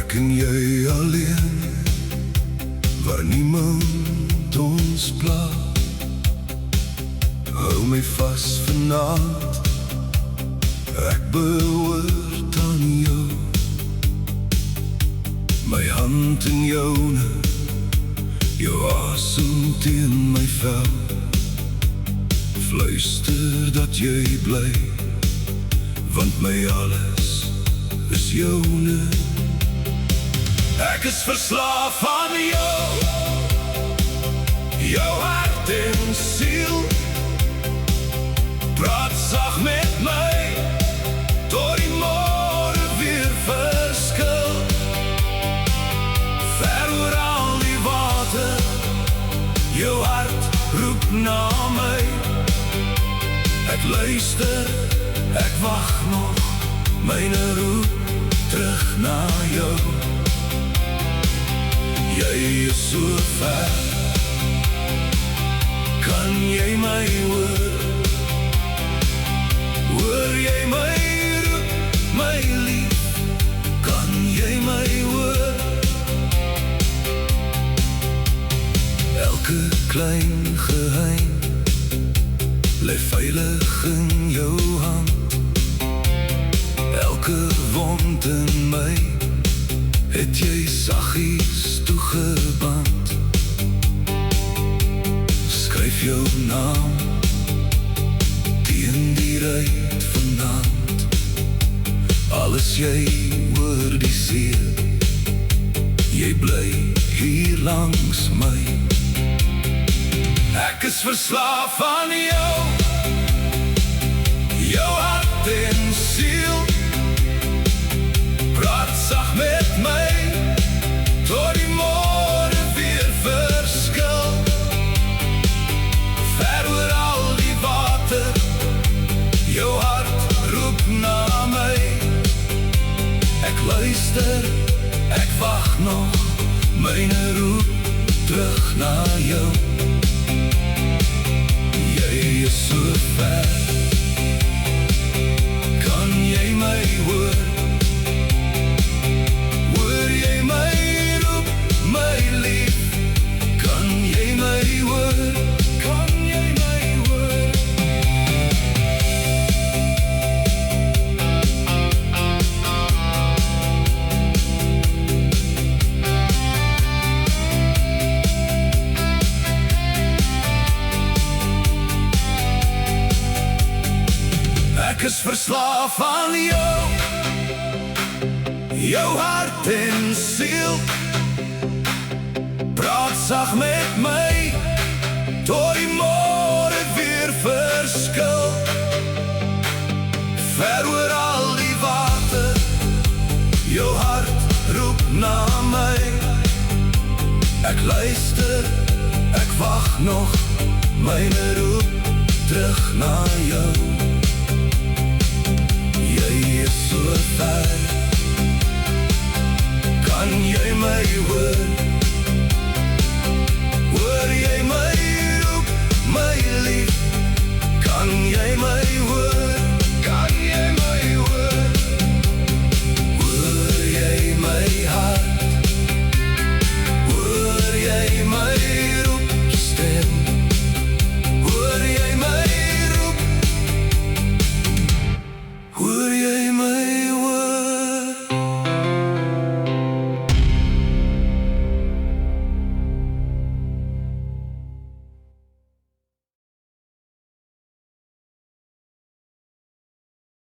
Ek en jy alleen, waar niemand ons pla. Hou my vas vanaand, ek behoort aan jou. My hand in joune, jou asem teen my vel. Fluister dat jy bly, want my alles is joune. Ek is verslaaf aan jou, jou hart en siel. Praat sag met my, tot die môre weer verskil. Ver oor al die water, jou hart roep na my. Ek luister, ek wag nog, myne roep terug na jou. Jy is so ver, kan jy my hoor? Hoor jy my roep, my lief, kan jy my hoor? Elke klein geheim bly veilig in jou hand. Elke wond in my het jy saggies toegeband. Skryf jou naam teen die ruit vanaand. Alles jy oor die see, jy bly hier langs my. Ek is verslaaf aan jou, jou hart en siel. Praat sag met my, tot die môre weer verskil. Ver oor al die water, jou hart roep na my. Ek luister, ek wag nog, myne roep terug na jou. Jy is so ver, kan jy my hoor? Hoor jy my roep, my lief, kan jy my hoor? Kan jy my hoor? Ek is verslaaf aan jou, jou hart en siel. Praat sag met my, tot die môre weer verskil. Ver oor al die water, jou hart roep na my. Ek luister, ek wag nog, myne roep terug na jou. Jy is so ver,